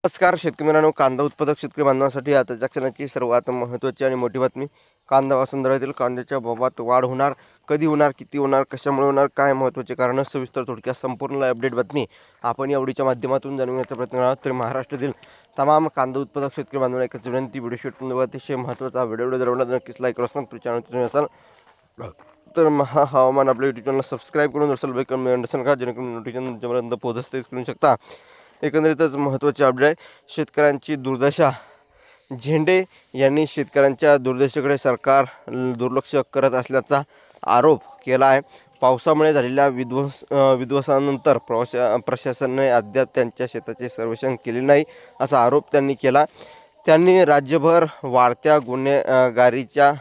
नमस्कार शेतकरी मित्रांनो, कांदा उत्पादक शेतकरी बांधवांसाठी आताच्या क्षणाची सर्वात महत्त्वाची आणि मोठी बातमी. कांदा वसंतरातील कांद्याच्या भावात वाढ होणार, कधी होणार, किती होणार, कशामुळे होणार, काय महत्त्वाचे कारण, सविस्तर थोडक्यात संपूर्ण अपडेट बातमी आपण या व्हिडिओच्या माध्यमातून जाणून घेण्याचा प्रयत्न करणार आहोत. तर महाराष्ट्रातील तमाम कांदा उत्पादक शेतकरी बांधवांना एकच विनंती, व्हिडिओ शेवटपर्यंत अतिशय महत्त्वाचा व्हिडिओ जर आवडला तर नक्कीच लाईक करा. चॅनल असाल तर हवामान आपल्या यूट्यूब चॅनल सबस्क्राईब करून असेल बेल नसेल का, जेणेकरून नोटिफिकेशन तुमच्यापर्यंत पोहोचते करू शकता. एकंदरीतच महत्त्वाचे अपडेट आहे. शेतकऱ्यांची दुर्दशा. झेंडे यांनी शेतकऱ्यांच्या दुर्दशेकडे सरकार दुर्लक्ष करत असल्याचा आरोप केला आहे. पावसामुळे झालेल्या विध्वंसानंतर प्रशासनाने अद्याप त्यांच्या शेताचे सर्वेक्षण केले नाही असा आरोप त्यांनी केला. त्यांनी राज्यभर वाढत्या गुन्हेगारीच्या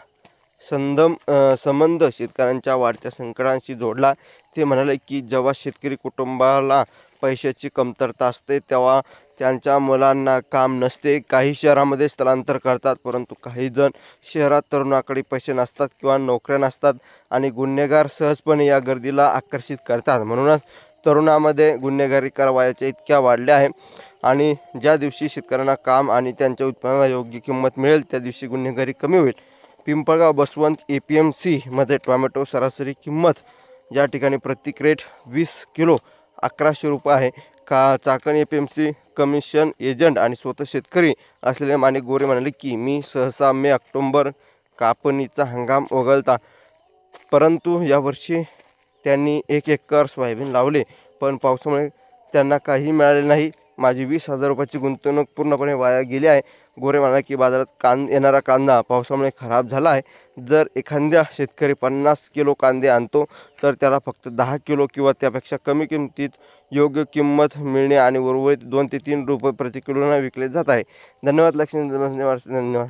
संबंध शेतकऱ्यांच्या वाढत्या संकटांशी जोडला. ते म्हणाले की जेव्हा शेतकरी कुटुंबाला पैशाची कमतरता असते तेव्हा त्यांच्या मुलांना काम नसते. काही शहरामध्ये स्थलांतर करतात, परंतु काही जण शहरात तरुणाकडे पैसे नसतात किंवा नोकऱ्या नसतात आणि गुन्हेगार सहजपणे या गर्दीला आकर्षित करतात. म्हणूनच तरुणामध्ये गुन्हेगारी कारवायाच्या इतक्या वाढल्या आहे आणि ज्या दिवशी शेतकऱ्यांना काम आणि त्यांच्या उत्पन्नाला योग्य किंमत मिळेल त्या दिवशी गुन्हेगारी कमी होईल. पिंपळगाव बसवंत APMC मध्ये टोमॅटो सरासरी किंमत या ठिकाणी प्रति क्रेट 20 किलो 1100 रुपये आहे. चाकण APMC कमिशन एजंट आणि स्वतः शेतकरी असलेले माणिक गोरे म्हणाले की मी सहसा ऑक्टोबर कापणीचा हंगाम वगळता, परंतु यावर्षी त्यांनी 1 एकर सोयाबीन लावले, पण पावसामुळे त्यांना काही मिळाले नाही. माझी 20,000 रुपयाची गुंतवणूक पूर्णपणे वाया गेली आहे. गोरे म्हणाले की बाजारात येणारा कांदा पावसामुळे खराब झाला आहे. जर एखाद्या शेतकरी 50 किलो कांदे आणतो तर त्याला फक्त 10 किलो किंवा त्यापेक्षा कमी किमतीत योग्य किंमत मिळणे आणि उर्वरित 2 ते 3 रुपये प्रति किलोना विकले जात आहे. धन्यवाद. धन्यवाद.